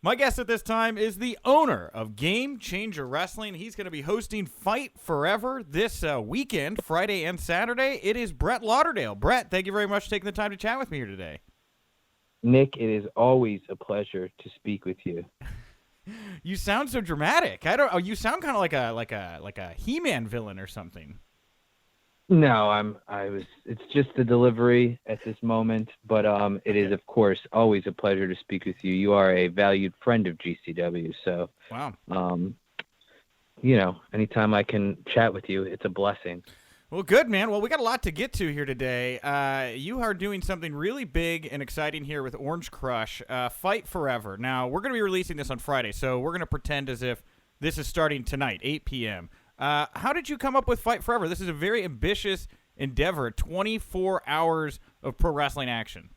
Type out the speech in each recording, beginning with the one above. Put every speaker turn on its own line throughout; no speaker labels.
My guest at this time is the owner of Game Changer Wrestling. He's going to be hosting Fight Forever this weekend, Friday and Saturday. It is Brett Lauderdale. Brett, thank you very much for taking the time to chat with me here today.
Nick, it is always a pleasure to speak with you.
You sound so dramatic. You sound kind of like a He-Man villain or something.
No, it's just the delivery at this moment, but it is of course always a pleasure to speak with you. You are a valued friend of GCW, so
wow.
Anytime I can chat with you, it's a blessing.
Well, good, man. Well, we got a lot to get to here today. You are doing something really big and exciting here with Orange Crush, Fight Forever. Now, we're going to be releasing this on Friday, so we're going to pretend as if this is starting tonight, 8 p.m. How did you come up with Fight Forever? This is a very ambitious endeavor, 24 hours of pro wrestling action.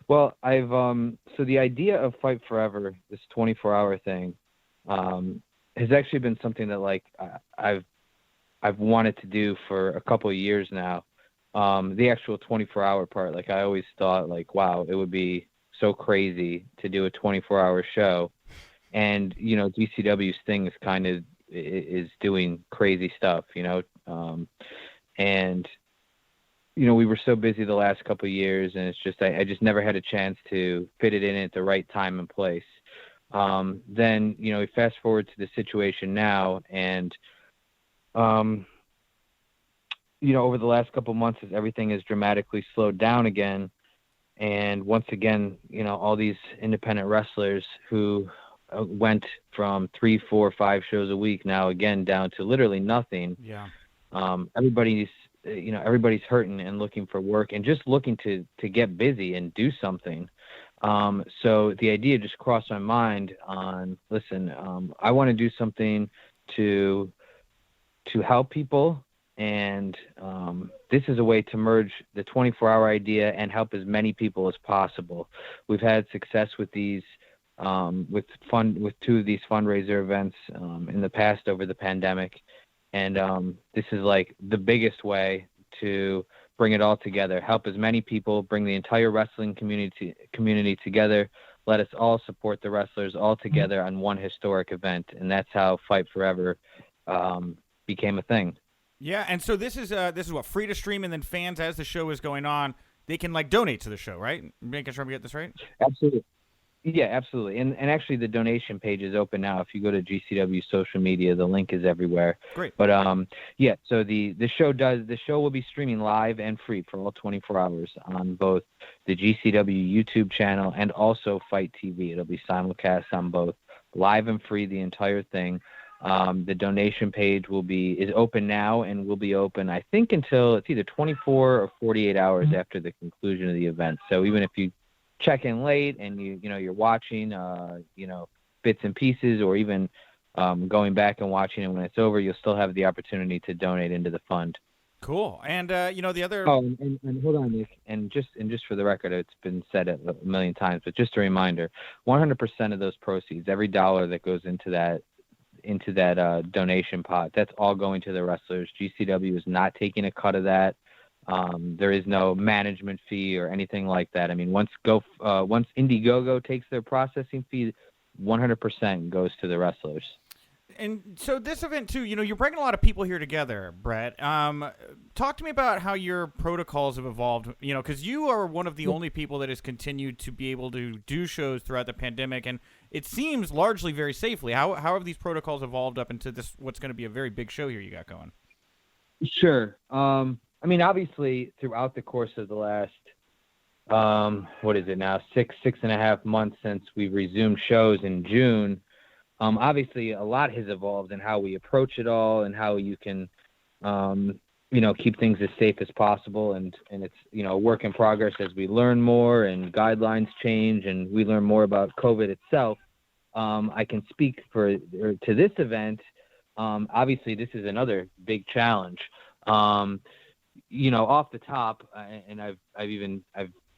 Well, so the idea of Fight Forever, this 24-hour thing, has actually been something that I've wanted to do for a couple of years now. The actual 24-hour part, I always thought, wow, it would be so crazy to do a 24-hour show. And, GCW's thing is doing crazy stuff, and, we were so busy the last couple of years, and it's just, I just never had a chance to fit it in at the right time and place. Then, we fast forward to the situation now, and, over the last couple of months, as everything has dramatically slowed down again, and once again, all these independent wrestlers who went from 3, 4, 5 shows a week now again down to literally nothing.
Yeah.
Everybody's hurting and looking for work and just looking to get busy and do something. So the idea just crossed my mind on, I want to do something to help people. And this is a way to merge the 24-hour idea and help as many people as possible. We've had success with these, with 2 of these fundraiser events in the past over the pandemic, and this is the biggest way to bring it all together, help as many people, bring the entire wrestling community together. Let us all support the wrestlers all together on one historic event, and that's how Fight Forever became a thing.
Yeah, and so this is what, free to stream, and then fans, as the show is going on, they can donate to the show, right? Making sure we get this right?
Absolutely. Yeah, absolutely. And actually the donation page is open now. If you go to GCW social media, the link is everywhere.
Great.
But so the show will be streaming live and free for all 24 hours on both the GCW YouTube channel and also Fight TV. It'll be simulcast on both, live and free, the entire thing. The donation page is open now and will be open, I think, until it's either 24 or 48 hours after the conclusion of the event. So even if you check in late and you're watching bits and pieces, or even going back and watching it when it's over, you'll still have the opportunity to donate into the fund.
Cool. And the other
and hold on, Nick, and just for the record, it's been said a million times, but just a reminder, 100% of those proceeds, every dollar that goes into that donation pot, that's all going to the wrestlers. GCW is not taking a cut of that. There is no management fee or anything like that. I mean, once Indiegogo takes their processing fee, 100% goes to the wrestlers.
And so this event too, you're bringing a lot of people here together, Brett. Talk to me about how your protocols have evolved, because you are one of the only people that has continued to be able to do shows throughout the pandemic, and it seems largely very safely. How have these protocols evolved up into this, what's going to be a very big show here you got going?
Sure. I mean, obviously, throughout the course of the last, what is it now, 6.5 months since we resumed shows in June, obviously a lot has evolved in how we approach it all and how you can, keep things as safe as possible. And it's, a work in progress as we learn more and guidelines change and we learn more about COVID itself. I can speak to this event. Obviously, this is another big challenge. Off the top, and I've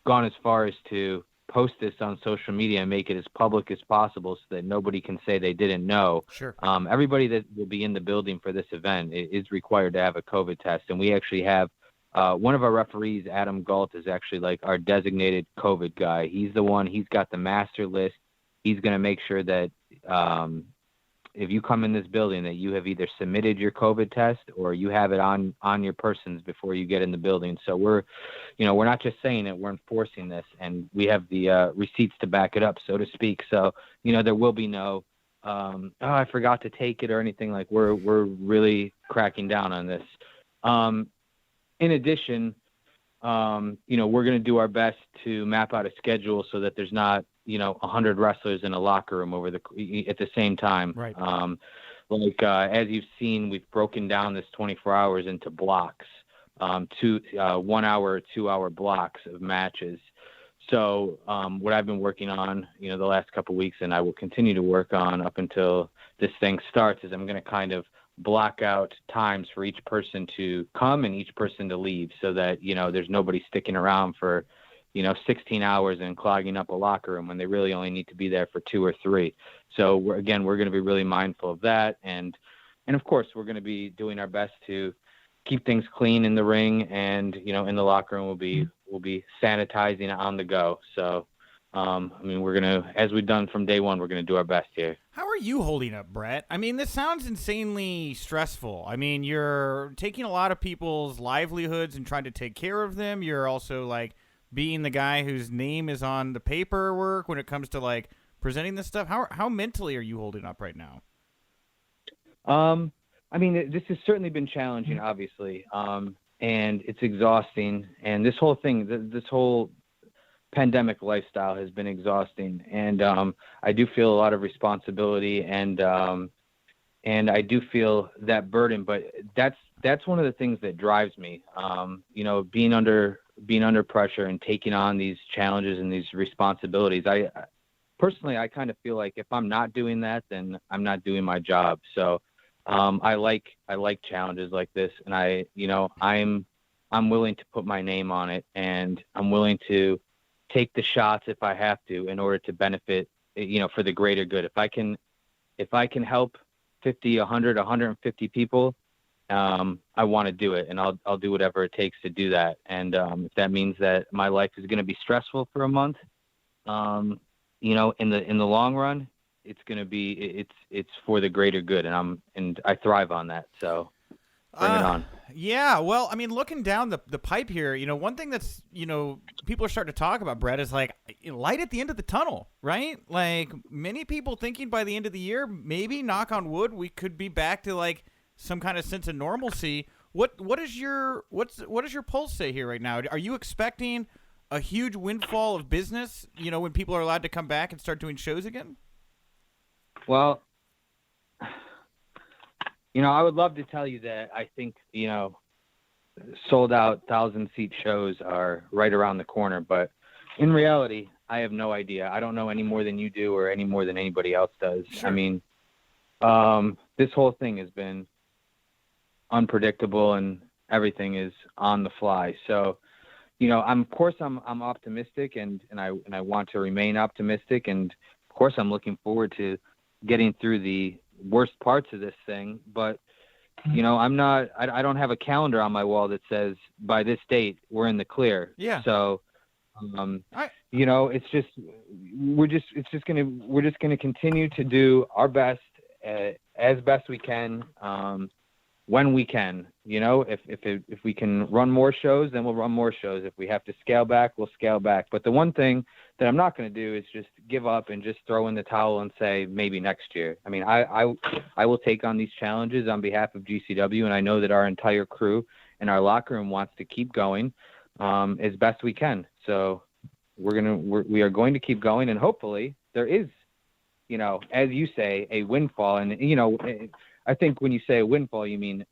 gone as far as to post this on social media and make it as public as possible so that nobody can say they didn't know.
Sure.
Everybody that will be in the building for this event is required to have a COVID test, and we actually have one of our referees, Adam Galt, is actually like our designated COVID guy. He's the one. He's got the master list. He's going to make sure that if you come in this building, that you have either submitted your COVID test or you have it on your persons before you get in the building. So we're not just saying it, we're enforcing this, and we have the receipts to back it up, so to speak. So, there will be no, I forgot to take it or anything. Like we're really cracking down on this. In addition, we're going to do our best to map out a schedule so that there's not, 100 wrestlers in a locker room at the same time.
Right.
As you've seen, we've broken down this 24 hours into blocks, 1 hour or 2 hour blocks of matches. So what I've been working on, the last couple of weeks, and I will continue to work on up until this thing starts, is I'm going to kind of block out times for each person to come and each person to leave, so that, there's nobody sticking around for 16 hours and clogging up a locker room when they really only need to be there for 2 or 3. So we're going to be really mindful of that. And of course, we're going to be doing our best to keep things clean in the ring, and, in the locker room, we'll be sanitizing on the go. So, we're going to, as we've done from day one, we're going to do our best here.
How are you holding up, Brett? This sounds insanely stressful. You're taking a lot of people's livelihoods and trying to take care of them. You're also being the guy whose name is on the paperwork when it comes to presenting this stuff. How mentally are you holding up right now?
This has certainly been challenging, obviously, and it's exhausting. And this whole thing, this whole pandemic lifestyle has been exhausting. And I do feel a lot of responsibility, and I do feel that burden. But that's one of the things that drives me. Being under pressure and taking on these challenges and these responsibilities. I personally kind of feel like if I'm not doing that, then I'm not doing my job. So I like challenges like this, and I'm willing to put my name on it, and I'm willing to take the shots if I have to in order to benefit, for the greater good. If I can help 50, 100, 150 people, I want to do it, and I'll do whatever it takes to do that. And if that means that my life is going to be stressful for a month, in the long run, it's going to be it's for the greater good, and I thrive on that. So bring it on.
Yeah, well, looking down the pipe here, one thing that's people are starting to talk about, Brett, is light at the end of the tunnel, right? Many people thinking by the end of the year, maybe, knock on wood, we could be back to some kind of sense of normalcy. What does your pulse say here right now? Are you expecting a huge windfall of business, when people are allowed to come back and start doing shows again?
Well, I would love to tell you that I think, sold out 1,000-seat shows are right around the corner, but in reality, I have no idea. I don't know any more than you do or any more than anybody else does.
Sure.
This whole thing has been unpredictable, and everything is on the fly. So, I'm optimistic, and I want to remain optimistic. And of course, I'm looking forward to getting through the worst parts of this thing. But, I don't have a calendar on my wall that says by this date we're in the clear.
Yeah.
So, it's just we're just going to continue to do our best as best we can. When we can, if we can run more shows, then we'll run more shows. If we have to scale back, we'll scale back. But the one thing that I'm not going to do is just give up and just throw in the towel and say maybe next year. I will take on these challenges on behalf of GCW, and I know that our entire crew and our locker room wants to keep going as best we can. So we are going to keep going, and hopefully there is, as you say, a windfall. And I think when you say a windfall, you mean,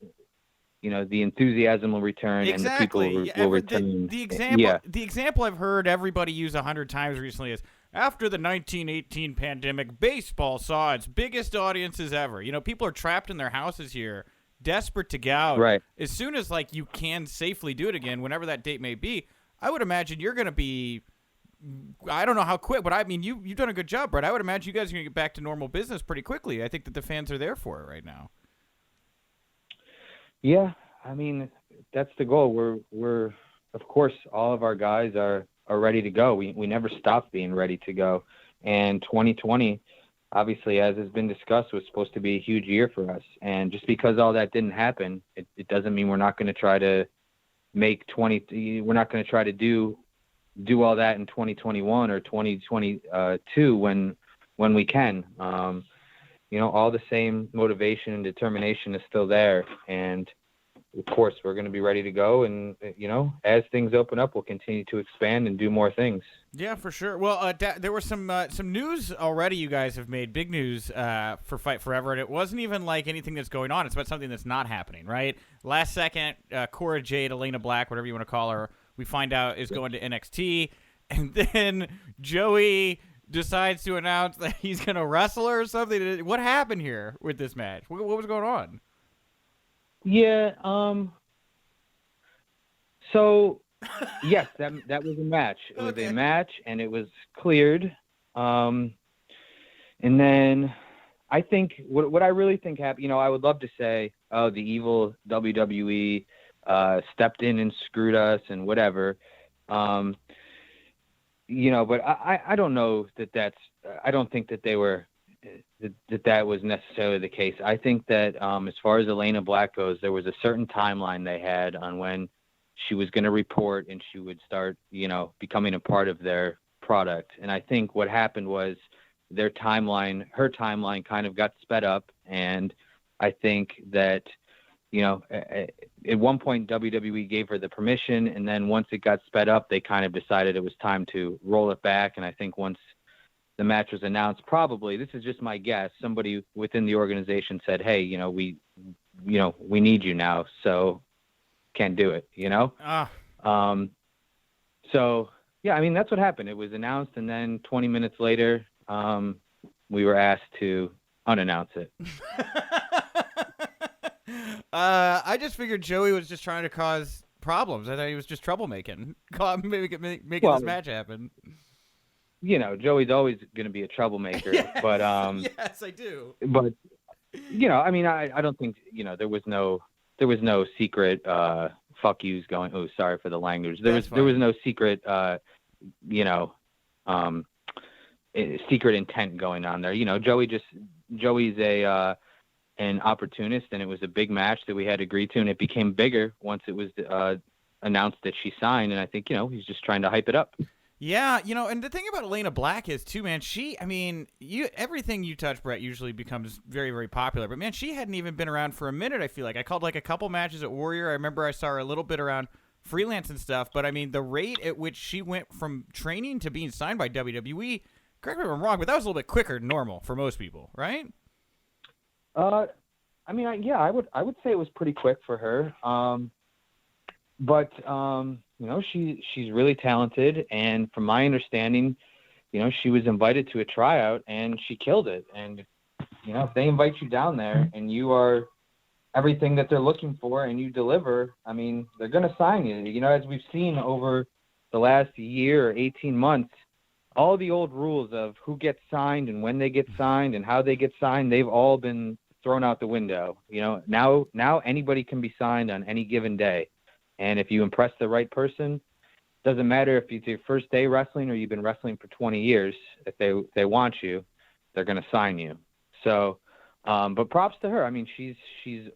the enthusiasm will return.
Exactly.
And the people will return.
The example I've heard everybody use 100 times recently is, after the 1918 pandemic, baseball saw its biggest audiences ever. People are trapped in their houses here, desperate to get out.
Right.
As soon as you can safely do it again, whenever that date may be, I would imagine you're going to be, I don't know how quick, but you've done a good job, Brett. I would imagine you guys are going to get back to normal business pretty quickly. I think that the fans are there for it right now.
Yeah, that's the goal. We're of course all of our guys are ready to go. We never stopped being ready to go. And 2020, obviously, as has been discussed, was supposed to be a huge year for us. And just because all that didn't happen, it doesn't mean we're not going to try to make we're not going to try to do all that in 2021 or 2022 when we can. All the same motivation and determination is still there. And of course, we're going to be ready to go. And, as things open up, we'll continue to expand and do more things.
Yeah, for sure. Well, there was some news already you guys have made, big news for Fight Forever, and it wasn't even like anything that's going on. It's about something that's not happening, right? Last second, Cora Jade, Elayna Black, whatever you want to call her, we find out is going to NXT, and then Joey decides to announce that he's going to wrestle her or something. What happened here with this match? What was going on?
Yeah. So, yes, that was a match. It was a match, and it was cleared. And then I think what I really think happened. I would love to say, oh, the evil WWE stepped in and screwed us and whatever. But I don't know that's. I don't think that they were. That was necessarily the case. I think that as far as Elayna Black goes, there was a certain timeline they had on when she was going to report and she would start, becoming a part of their product. And I think what happened was her timeline kind of got sped up. And I think that, at one point WWE gave her the permission. And then once it got sped up, they kind of decided it was time to roll it back. And I think once the match was announced, probably, this is just my guess, somebody within the organization said, hey, we need you now, so can't do it, So, yeah, I mean, that's what happened. It was announced, and then 20 minutes later, we were asked to unannounce it.
I just figured Joey was just trying to cause problems. I thought he was just troublemaking, making this match happen.
Joey's always going to be a troublemaker,
yeah.
but
yes, I do.
But I mean, I don't think there was no secret fuck yous going. Oh, sorry for the language. There was no secret secret intent going on there. Joey's an opportunist, and it was a big match that we had agreed to, and it became bigger once it was announced that she signed, and I think he's just trying to hype it up.
Yeah, and the thing about Elayna Black is, too, man, everything you touch, Brett, usually becomes very, very popular. But, man, she hadn't even been around for a minute, I feel like. I called, a couple matches at Warrior. I remember I saw her a little bit around freelance and stuff. But, I mean, the rate at which she went from training to being signed by WWE, correct me if I'm wrong, but that was a little bit quicker than normal for most people, right?
I would say it was pretty quick for her. But she's really talented, and from my understanding, she was invited to a tryout and she killed it. And if they invite you down there and you are everything that they're looking for and you deliver, I mean, they're going to sign you. As we've seen over the last year or 18 months, all the old rules of who gets signed and when they get signed and how they get signed, they've all been thrown out the window. Now anybody can be signed on any given day. And if you impress the right person, doesn't matter if it's your first day wrestling or you've been wrestling for 20 years, if they want you, they're going to sign you. So, but props to her. I mean, she's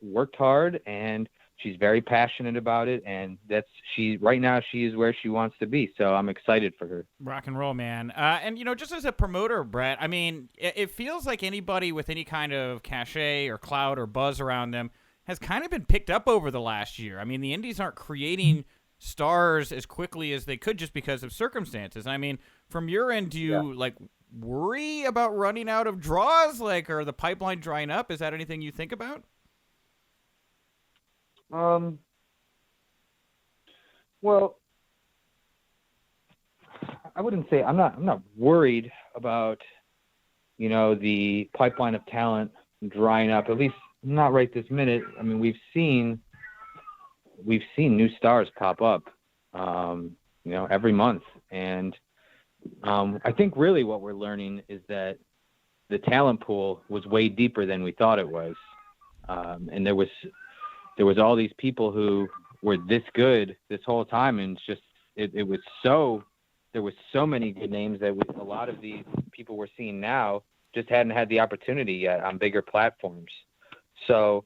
worked hard and she's very passionate about it. And right now she is where she wants to be. So I'm excited for her.
Rock and roll, man. And just as a promoter, Brett, I mean, it feels like anybody with any kind of cachet or clout or buzz around them has kind of been picked up over the last year. I mean, the indies aren't creating stars as quickly as they could just because of circumstances. I mean, from your end, do you worry about running out of draws? Or the pipeline drying up? Is that anything you think about?
Well, I wouldn't say I'm not worried about, the pipeline of talent drying up, at least not right this minute. I mean, we've seen new stars pop up, every month. And I think really what we're learning is that the talent pool was way deeper than we thought it was. And there was all these people who were this good this whole time, and it's just it was so there was so many good names that a lot of these people we're seeing now just hadn't had the opportunity yet on bigger platforms. So,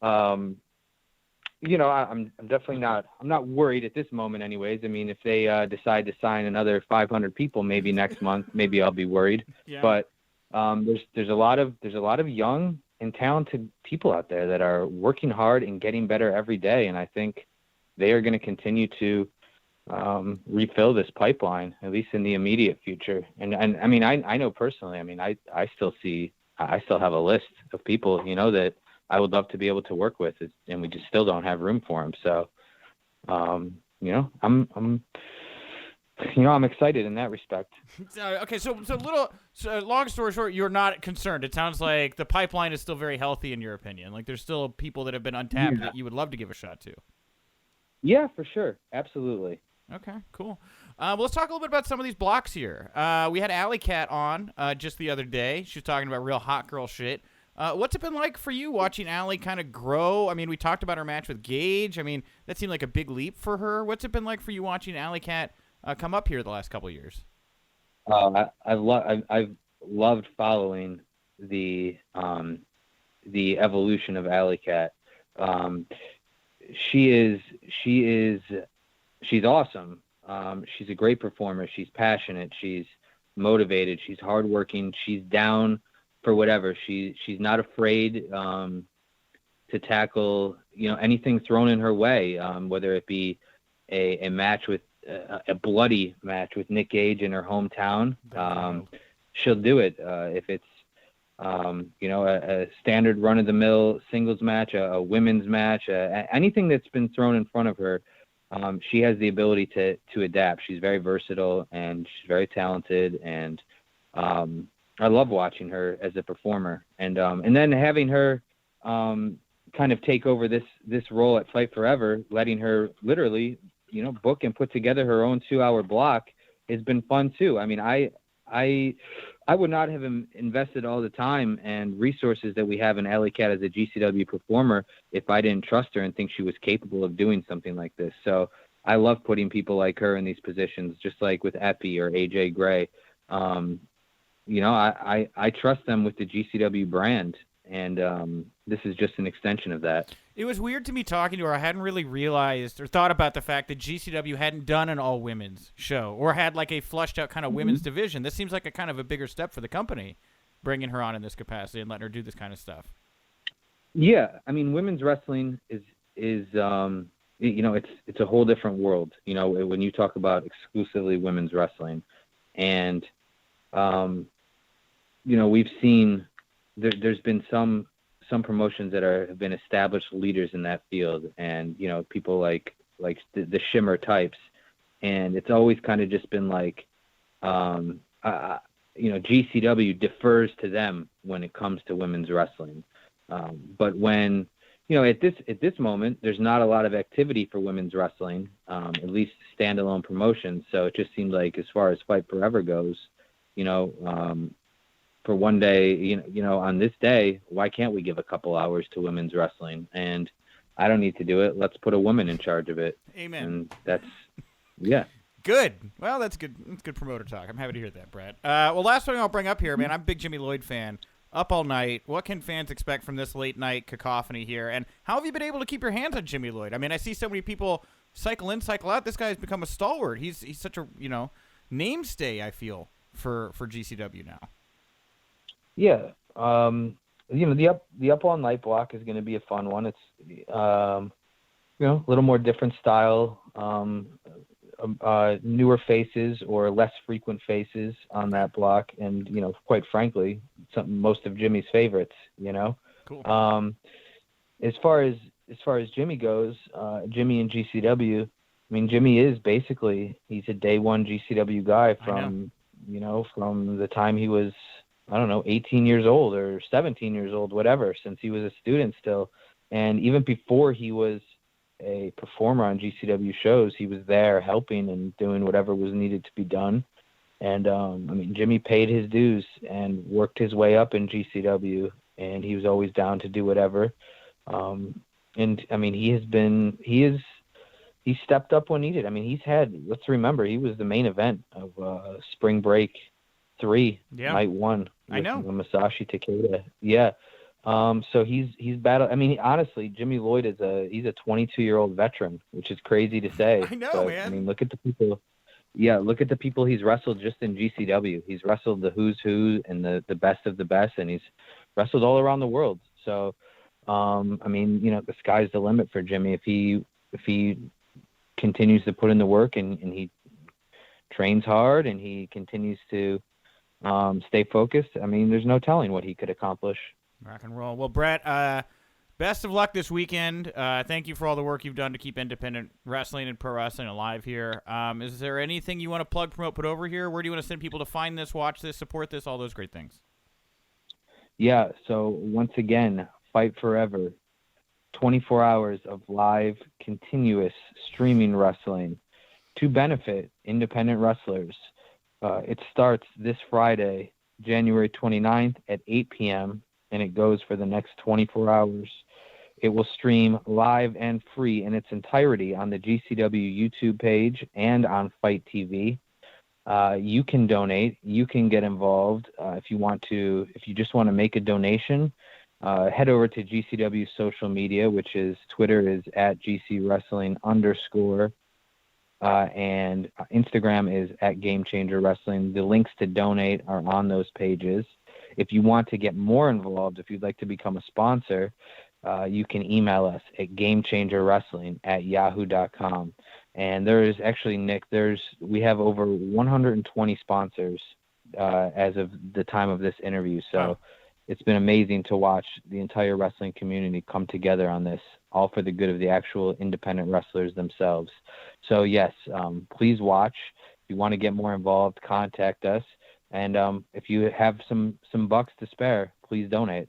you know, I'm definitely I'm not worried at this moment anyways. I mean, if they decide to sign another 500 people maybe next month, maybe I'll be worried.
Yeah.
But there's a lot of young and talented people out there that are working hard and getting better every day, and I think they are going to continue to refill this pipeline, at least in the immediate future. And I mean, I know personally, I mean, I still have a list of people, you know, that I would love to be able to work with, and we just still don't have room for them. So, you know, I'm excited in that respect.
Okay. So long story short, you're not concerned. It sounds like the pipeline is still very healthy in your opinion. Like there's still people that have been untapped that you would love to give a shot to.
Yeah, for sure. Absolutely.
Okay, cool. Well, let's talk a little bit about some of these blocks here. We had Alley Cat on just the other day. She was talking about real hot girl shit. What's it been like for you watching Alley kind of grow? I mean, we talked about her match with Gage. I mean, that seemed like a big leap for her. What's it been like for you watching Alley Cat come up here the last couple of years?
I've loved following the evolution of Alley Cat. She's awesome. She's a great performer. She's passionate. She's motivated. She's hardworking. She's down for whatever. She's not afraid to tackle, you know, anything thrown in her way, whether it be a match with a bloody match with Nick Gage in her hometown. She'll do it. If it's you know, a standard run-of-the-mill singles match, a women's match, anything that's been thrown in front of her, she has the ability to adapt. She's very versatile and she's very talented, and I love watching her as a performer. And then having her kind of take over this role at Fight Forever, letting her literally, you know, book and put together her own 2-hour block has been fun too. I mean, I would not have invested all the time and resources that we have in Alley Cat as a GCW performer if I didn't trust her and think she was capable of doing something like this. So I love putting people like her in these positions, just like with Epi or AJ Gray. You know, I trust them with the GCW brand, and this is just an extension of that.
It was weird to me talking to her. I hadn't really realized or thought about the fact that GCW hadn't done an all-women's show or had like a flushed-out kind of women's division. This seems like a kind of a bigger step for the company, bringing her on in this capacity and letting her do this kind of stuff. Yeah,
I mean, women's wrestling is you know, it's a whole different world. You know, when you talk about exclusively women's wrestling, and you know, we've seen there's been some promotions that have been established leaders in that field, and you know, people like the Shimmer types, and it's always kind of just been like, you know, GCW defers to them when it comes to women's wrestling, but when, you know, at this moment, there's not a lot of activity for women's wrestling, at least standalone promotions. So it just seemed like, as far as Fight Forever goes, you know, for one day, you know, on this day, why can't we give a couple hours to women's wrestling? And I don't need to do it. Let's put a woman in charge of it.
Amen.
And that's, yeah.
Good. Well, that's good. That's good promoter talk. I'm happy to hear that, Brett. Well, last thing I'll bring up here, man, I'm a big Jimmy Lloyd fan. Up all night. What can fans expect from this late night cacophony here? And how have you been able to keep your hands on Jimmy Lloyd? I mean, I see so many people cycle in, cycle out. This guy's become a stalwart. He's such a, you know, mainstay, I feel, for GCW now.
Yeah. You know, the up all night block is going to be a fun one. It's, you know, a little more different style, newer faces or less frequent faces on that block. And, you know, quite frankly, most of Jimmy's favorites, you know.
Cool.
As far as Jimmy goes, Jimmy and GCW, I mean, Jimmy is basically, he's a day one GCW guy from the time he was, I don't know, 18 years old or 17 years old, whatever, since he was a student still. And even before he was a performer on GCW shows, he was there helping and doing whatever was needed to be done. And, I mean, Jimmy paid his dues and worked his way up in GCW, and he was always down to do whatever. And, I mean, he is he stepped up when needed. I mean, let's remember, he was the main event of Spring Break 3, night 1.
I know.
Masashi Takeda. Yeah. So he's battled. I mean, honestly, Jimmy Lloyd he's a 22-year-old veteran, which is crazy to say.
I know,
but,
man.
I mean, look at the people. Yeah, look at the people he's wrestled just in GCW. He's wrestled the who's who and the best of the best, and he's wrestled all around the world. So, I mean, the sky's the limit for Jimmy if he continues to put in the work and he trains hard and he continues to stay focused. I mean, there's no telling what he could accomplish.
Rock and roll. Well, Brett, best of luck this weekend. Thank you for all the work you've done to keep independent wrestling and pro wrestling alive here. Is there anything you want to plug, promote, put over here? Where do you want to send people to find this, watch this, support this, all those great things?
Yeah, so once again, Fight Forever, 24 hours of live, continuous streaming wrestling to benefit independent wrestlers. It starts this Friday, January 29th at 8 p.m., and it goes for the next 24 hours. It will stream live and free in its entirety on the GCW YouTube page and on Fight TV. You can donate. You can get involved if you just want to make a donation. Head over to GCW social media, which is Twitter is at GCWrestling_, and Instagram is at Game Changer Wrestling. The links to donate are on those pages. If you want to get more involved, if you'd like to become a sponsor, you can email us at gamechangerwrestling@yahoo.com. And there is actually, Nick, we have over 120 sponsors as of the time of this interview. So
wow.
It's been amazing to watch the entire wrestling community come together on this, all for the good of the actual independent wrestlers themselves. So yes, please watch. If you want to get more involved, contact us. And if you have some bucks to spare, please donate.